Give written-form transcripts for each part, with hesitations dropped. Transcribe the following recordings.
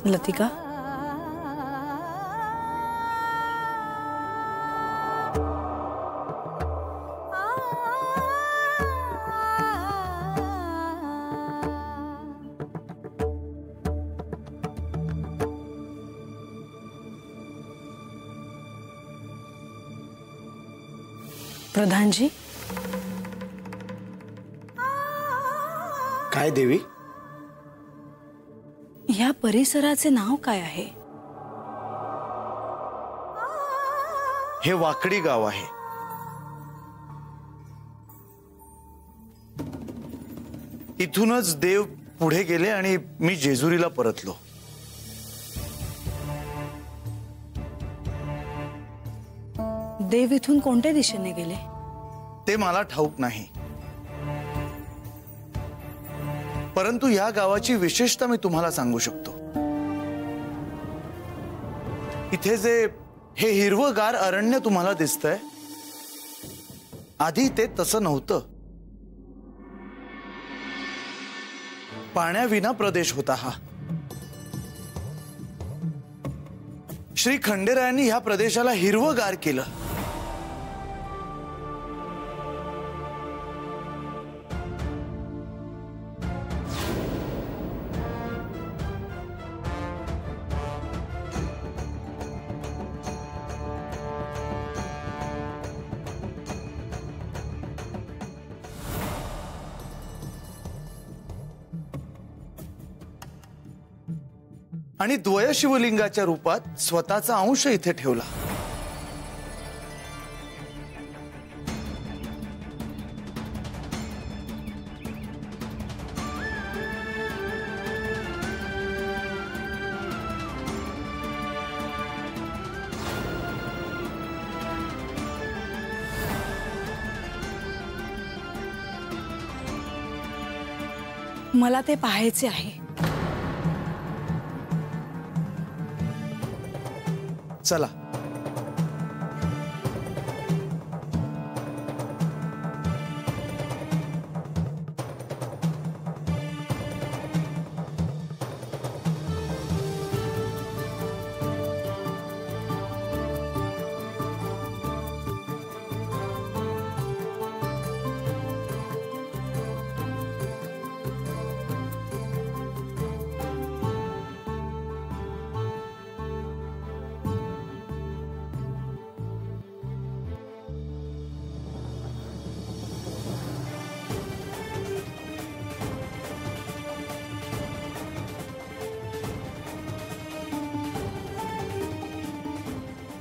लतिका, प्रधान जी। काय देवी? या परिसराचे नाव काय आहे? हे वाकडी गाव आहे। इथूनच देव पुढे गेले आणि मी जेजुरीला परतलो। देव इथून कोणत्या दिशेने गेले ते मला ठाऊक नाही, परंतु या गावाची विशेषता मी तुम्हाला सांगू शकतो। इथे जे हे हिरवगार अरण्य तुम्हाला दिसतंय, आधी ते तसं नव्हतं। पाण्याविना प्रदेश होता हा। श्री खंडेरायांनी ह्या प्रदेशाला हिरवगार केलं। आणि द्वय शिवलिंगाच्या रूपात स्वतःचा अंश इथे ठेवला। मला ते पाहायचे आहे। चला।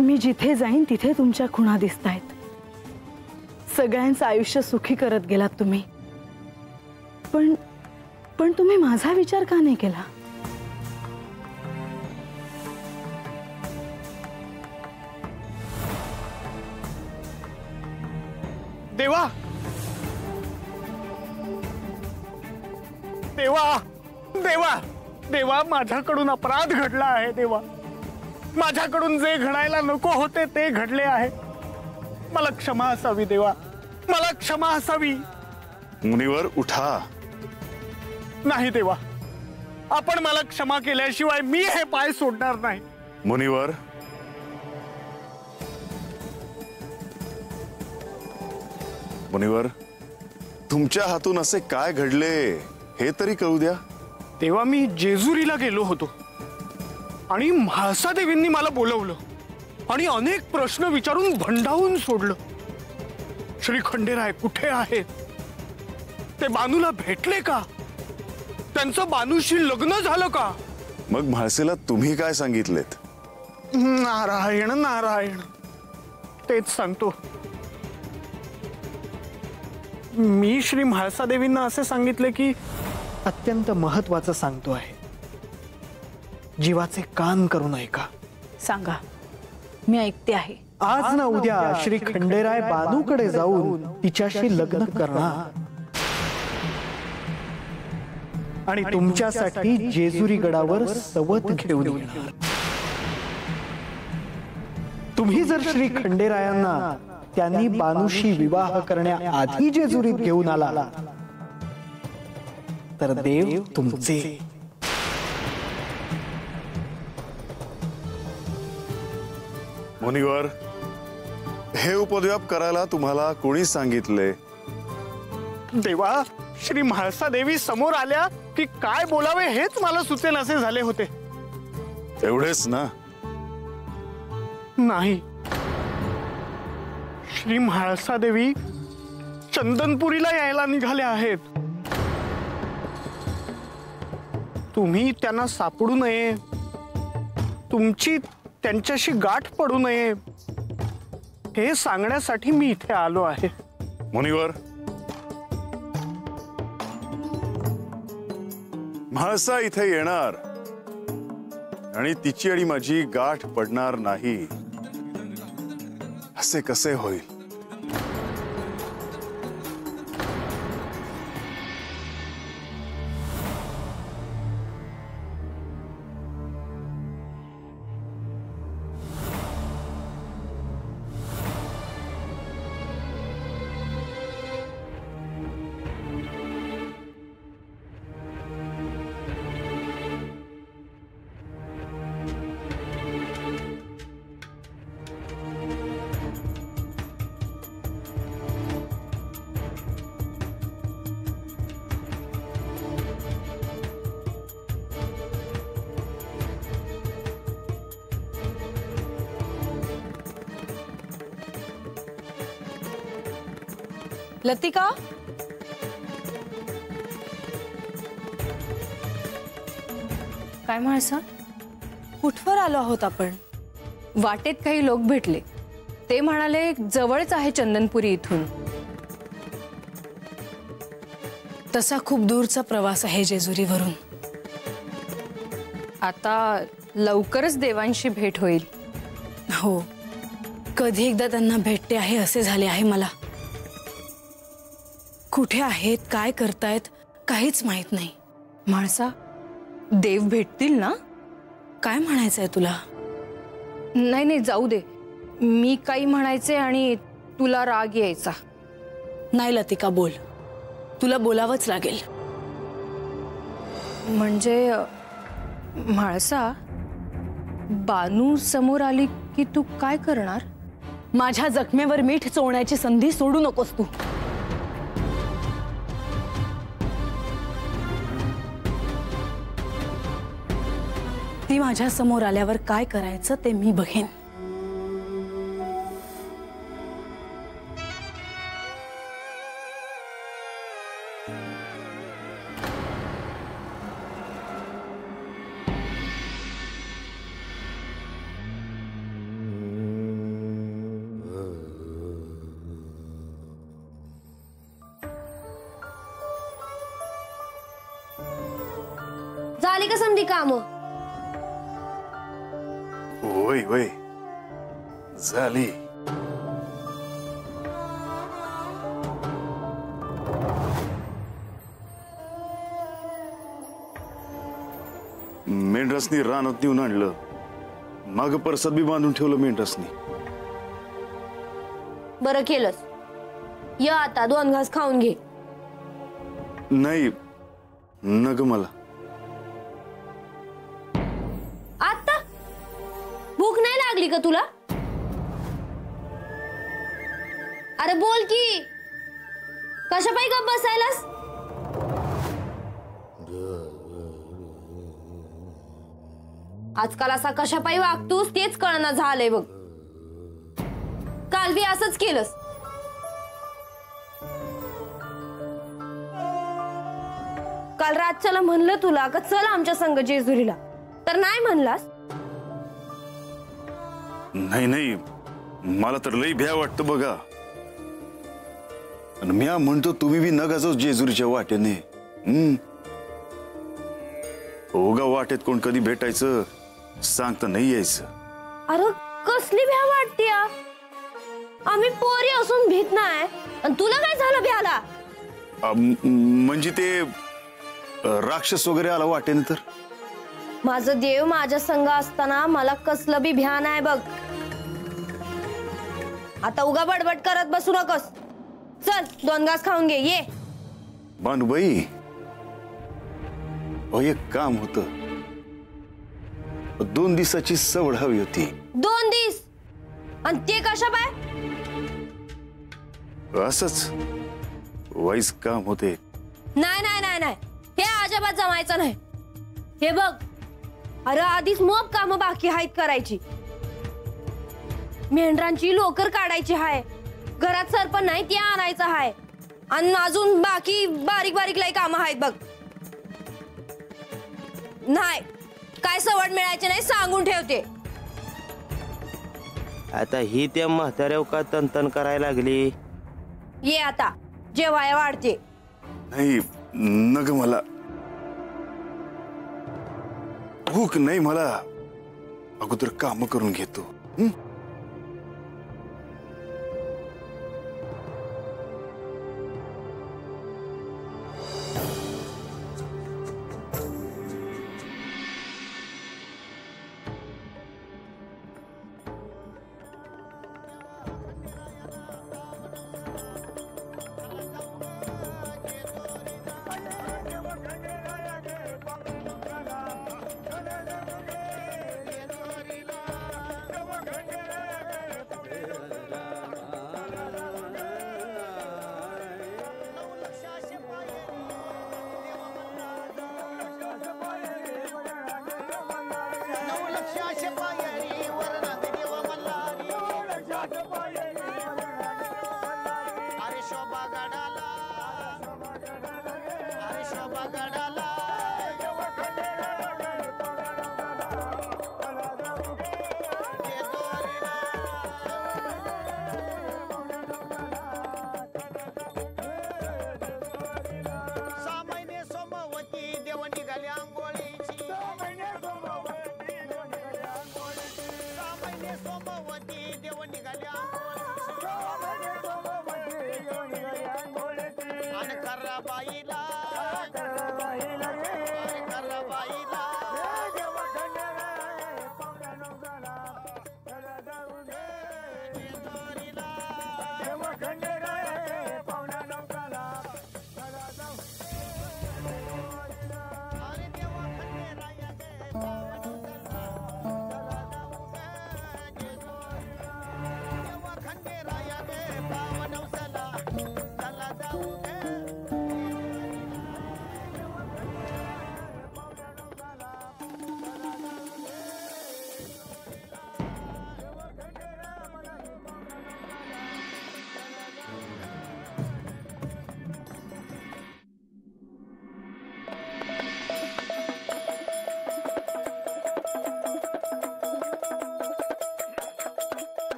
मी जिथे जाईन तिथे तुमच्या खुणा दिसतायत। सगळ्यांचं आयुष्य सुखी करत गेलात तुम्ही, पण तुम्ही माझा विचार का नाही केला? देवा, देवा, देवा, देवा, माझ्याकडून अपराध घडला आहे। देवा, माझ्याकडून जे घडायला नको होते ते घडले आहे। मला क्षमा असावी देवा, मला क्षमा असावी। मुनिवर उठा। नाही देवा, आपण मला क्षमा केल्याशिवाय मी हे पाय सोडणार नाही। मुनिवर, मुनिवर, तुमच्या हातून असे काय घडले हे तरी कळू द्या। तेव्हा मी जेजुरीला गेलो होतो आणि म्हाळसा देवींनी मला बोलवलं आणि अनेक प्रश्न विचारून भंडावून सोडलं। श्री खंडेराय कुठे आहेत? ते बानूला भेटले का? त्यांचं बानूशी लग्न झालं का? मग म्हाळसेला तुम्ही काय सांगितलेत? नारायण नारायण, तेच सांगतो। मी श्री म्हाळसा देवींना असे सांगितले की अत्यंत महत्वाचं सांगतो आहे, जीवाचे कान करून ऐका। सांगा, मी ऐकते आहे। आज ना उद्या श्री खंडेराय बानूकडे जाऊन तिच्याशी लग्न करणार। आणि तुमच्यासाठी जेजुरी गडावर सवत घेऊन येणार. तुम्ही जर श्री खंडेरायांना त्यांनी बानूशी विवाह करण्याआधी जेजुरीत घेऊन आला तर देव तुमचे. मुनिवर, हे उपद्व्याप करायला तुम्हाला कोणी सांगितले? देवा, श्री म्हाळसा देवी समोर आल्या की काय बोलावे हेच मला सुचेनासे झाले होते. एवढेच ना? नाही, श्री म्हाळसा देवी चंदनपुरीला यायला निघाल्या आहेत. तुम्ही त्यांना सापडू नये, तुमची त्यांच्याशी गाठ पडू नये हे सांगण्यासाठी मी इथे आलो आहे. मुनिवर, म्हाळसा इथे येणार आणि तिची आणि माझी गाठ पडणार नाही असे कसे होईल? लतिका, काय म्हाळसा? कुठवर आलो आहोत आपण? वाटेत काही लोक भेटले, ते म्हणाले जवळच आहे चंदनपुरी इथून. तसा खूप दूरचा प्रवास आहे जेजुरीवरून. आता लवकरच देवांशी भेट होईल. हो, कधी एकदा त्यांना भेटते आहे असे झाले आहे मला. कुठे आहेत, काय करतायत काहीच माहित नाही. म्हाळसा, देव भेटतील ना? काय म्हणायचंय तुला? नाही नाही, जाऊ दे. मी काही म्हणायचे आणि तुला राग यायचा. नाही लतिका, बोल. तुला बोलावंच लागेल. म्हणजे म्हाळसा, बानू समोर आली की तू काय करणार? माझ्या जखमेवर मीठ चोळण्याची संधी सोडू नकोस तू. ती माझ्या समोर आल्यावर काय करायचं ते मी बघेन. झाली का समधी काम? होय होय, झाली. मेंढरासनी रानात नेऊन आणलं, माग परसात बी बांधून ठेवलं मेंढरासनी. बरं केलंस. या आता 2 घास खाऊन घे. नाही नग मला. आता भूक नाही लागली का तुला? अरे बोल की, कशा पायी गप्प बसायलास? आजकाल असा कशा पायी वागतोस तेच कळना झालंय बघ. काल बी असंच केलंस. काल रातच्याला म्हणलं तुला का चल आमच्या संग जेजुरीला, तर नाही म्हणलास. नाही नाही, मला तर लई भ्या वाटतं बघा. आणि म्या म्हणतो तुम्ही बी नका जाऊ जेजुरीच्या वाटेने. ओगा वाटेत कोण कधी भेटायचं सांगता नाही यायचं. अरे कसली भ्या वाटते? आम्ही पोरी असून भीत नाही, आणि तुला काय झालं भ्याला? म्हणजे ते राक्षस वगैरे आला वाटेने तर? माझं देव माझ्या संग असताना मला कसलं बी भ्यान आहे बघ. आता उगा बडबड करत बसू नकोस. चल 2 घास खाऊन घे. ये. भानुबाई, एक काम होतं. 2 दिवसाची सवड हवी होती. 2 दिवस? आणि ते कशा पाय? असंच वाईस काम होते. नाही नाही नाही नाही, हे अजिबात जमायचं नाही. हे बघ, अरे आधीच मोप काम बाकी आहेत करायची. मेंढरांची लोकर काढायची हाय, घरात सरपण नाही ते आणायचं हाय, आणि अजून बाकी बारीक बारीक लई काम आहेत बघ. नाही, काय सवड मिळायची नाही सांगून ठेवते. आता ही त्या म्हाताऱ्याव का तनतन करायला लागली? ये आता जेवाया वाढते. नाही नग, मला भूक नाही. मला अगोदर काम करून घेतो.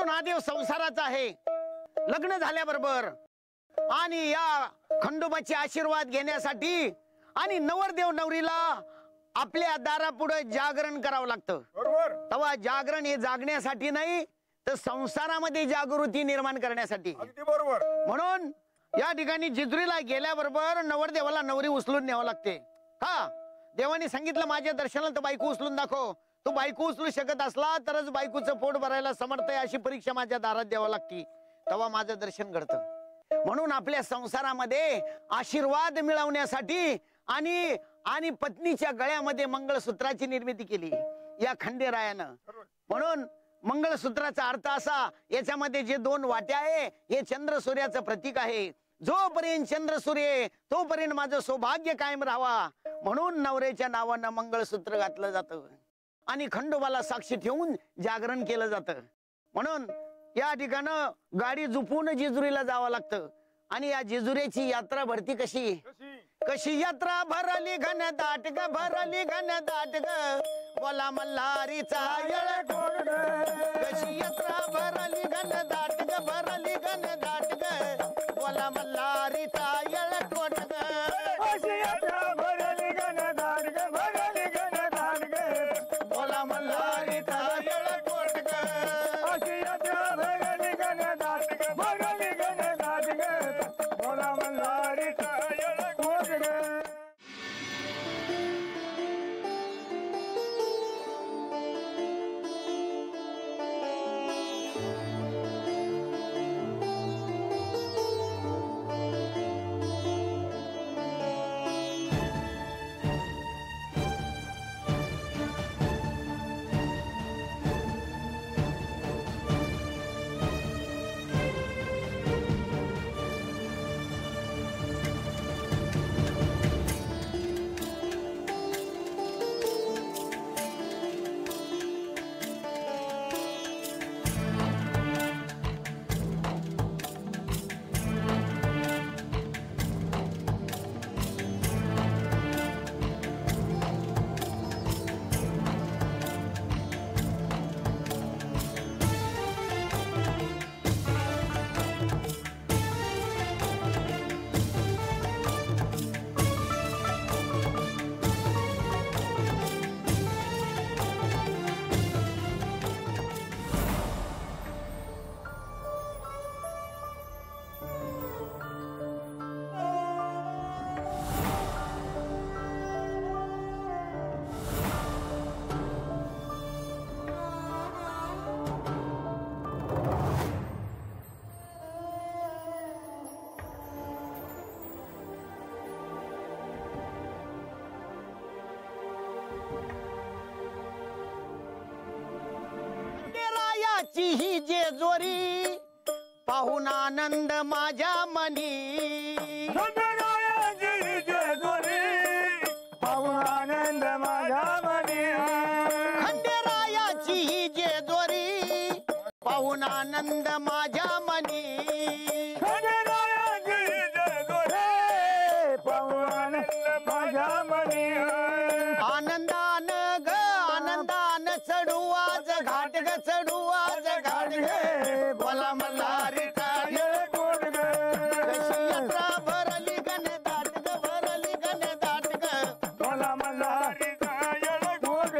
महादेव संसाराचा आहे. लग्न झाल्याबरोबर आणि या खंडोबाचे आशीर्वाद घेण्यासाठी आणि नवरदेव नवरीला आपल्या दारापुढे जागरण करावं लागतं. तेव्हा जागरण हे जागण्यासाठी नाही तर संसारामध्ये जागृती निर्माण करण्यासाठी. म्हणून या ठिकाणी जेजुरीला गेल्याबरोबर नवरदेवाला नवरी उचलून न्यावं लागते. हा, देवाने सांगितलं माझ्या दर्शनाला तर बायको उचलून दाखव. तू बायको उचलू शकत असला तरच बायकोचं पोट भरायला समर्थ आहे अशी परीक्षा माझ्या दारात द्यावं लागते, तेव्हा माझं दर्शन घडतं. म्हणून आपल्या संसारामध्ये आशीर्वाद मिळवण्यासाठी आणि आणि पत्नीच्या गळ्यामध्ये मंगळसूत्राची निर्मिती केली या खंडेरायानं. म्हणून मंगळसूत्राचा अर्थ असा, याच्यामध्ये जे 2 वाट्या आहे हे चंद्र सूर्याचं प्रतीक आहे. जोपर्यंत चंद्र सूर्य तोपर्यंत माझं सौभाग्य कायम राहावा म्हणून नवऱ्याच्या नावानं मंगळसूत्र घातलं जातं आणि खंडोबाला साक्षी ठेवून जागरण केलं जातं. म्हणून या ठिकाणं गाडी झुपून जेजुरीला जावं लागतं. आणि या जेजुरीची यात्रा भरती कशी कशी यात्रा भरली घन दाट ग, भरली घन दाट ग, बोला मल्हारीचा येळकोट ग. कशी यात्रा भरली घन दाट ग, भरली घन दाट ग, बोला मल्हारीचा येळकोट ग. कशी यात्रा भरली घन दाट ग, भरली घन दाट ग, बोला मल्हारीचा येळकोट ग. कशी यात्रा भरली घन दाट ग, भरली घन दाट ग, बोला मल्हारीचा खंडेरायाची ही जेजुरी पाहून आनंद माझ्या मनी. खंडेरायाची जेजुरी पाहून आनंद माझ्या मनी. खंडेरायाची ही जेजुरी पाहून आनंद माझ्या मनी. खंडेरायाची जेजुरी पाहून आनंद माझ्या मनी. आनंदान ग आनंदान चढू आज घाट ग चढू आज घाट ग. बोला मल्हारी काय गोड ग. कशी यात्रा भरली गण दाट ग भरली गण दाट ग. बोला मल्हारी काय गोड ग.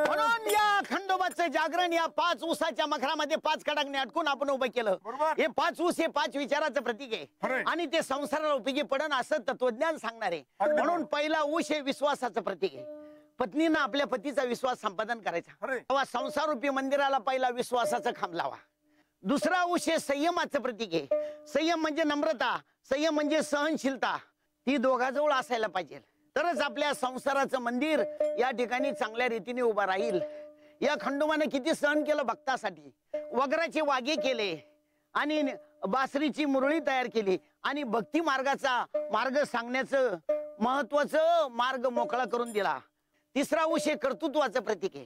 म्हणून या खंडोबाचं जागरण या 5 ऊसाच्या मखरामध्ये 5 कडाकने अटकून आपण उभं केलं. हे 5 ऊस हे 5 विचाराचं प्रतीक आहे आणि ते संसाराला उपयोगी पडन असं तत्वज्ञान सांगणार आहे. म्हणून पहिला ऊस हे विश्वासाचं प्रतीक आहे. पत्नीनं आपल्या पतीचा विश्वास संपादन करायचा तेव्हा संसार रूपी मंदिराला पहिला विश्वासाचा खांब लावा. दुसरा ऊस हे संयमाचं प्रतीक आहे. संयम म्हणजे नम्रता, संयम म्हणजे सहनशीलता. ती दोघांजवळ असायला पाहिजे तरच आपल्या संसाराचं मंदिर या ठिकाणी चांगल्या रीतीने उभा राहील. या खंडोबाने किती सहन केलं भक्तासाठी. वगराचे वागे केले आणि बासरीची मुरळी तयार केली आणि भक्ती मार्गाचा मार्ग सांगण्याचं महत्वाचं मार्ग मोकळा करून दिला. तिसरा ऊस हे कर्तृत्वाचं प्रतीक आहे.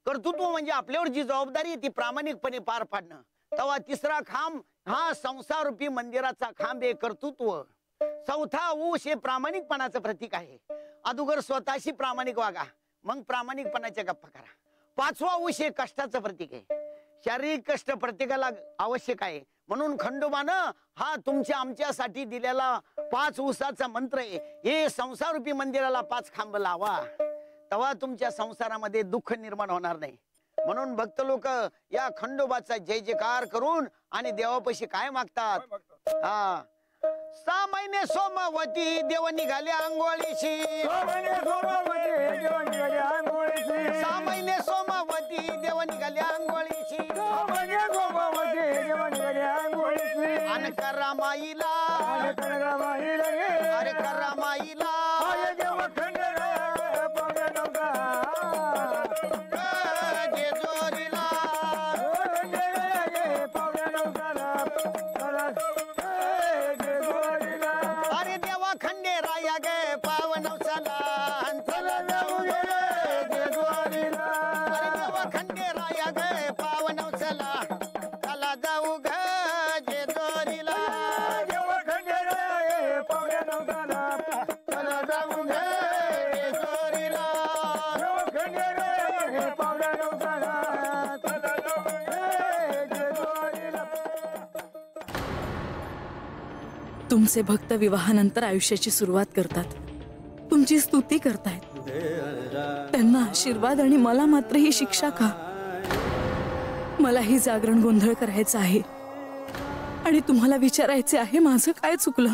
कर्तृत्व म्हणजे आपल्यावर जी जबाबदारी आहे ती प्रामाणिकपणे पार पाडणं. तेव्हा तिसरा खांब हा संसार रूपी मंदिराचा खांब आहे कर्तृत्व. चौथा ऊस हे प्रामाणिकपणाचं प्रतीक आहे. अगोदर स्वतःशी प्रामाणिक वागा मग प्रामाणिकपणाच्या गप्पा करा. पाचवा ऊस हे कष्टाचं प्रतीक आहे. शारीरिक कष्ट प्रत्येकाला आवश्यक आहे म्हणून खंडोबानं हा तुमच्या आमच्यासाठी दिलेला 5 ऊसाचा मंत्र आहे. हे संसार रूपी मंदिराला 5 खांब लावा तेव्हा तुमच्या संसारामध्ये दुःख निर्माण होणार नाही. म्हणून भक्त लोक या खंडोबाचा जय जयकार करून आणि देवापाशी काय मागतात. 6 महिने सोमवती देव निघाले आंघोळीशी. 6 महिने सोमवती देव निघाले आंघोळीशी. आणि करा माईला अरे करा माईला अरे देवा खंडेराया गे पावनवसाला. अरे देवा खंडेराया गे पावनवसाला चला जाऊ ग जेजुरीला. चला जाऊ ग जेजुरीला. तुमचे भक्त विवाहानंतर आयुष्याची सुरुवात करतात. तुमची स्तुती करतायत. त्यांना आशीर्वाद आणि मला मात्र ही शिक्षा का. मला ही जागरण गोंधळ करायचा आहे आणि तुम्हाला विचारायचे आहे माझं काय चुकलं.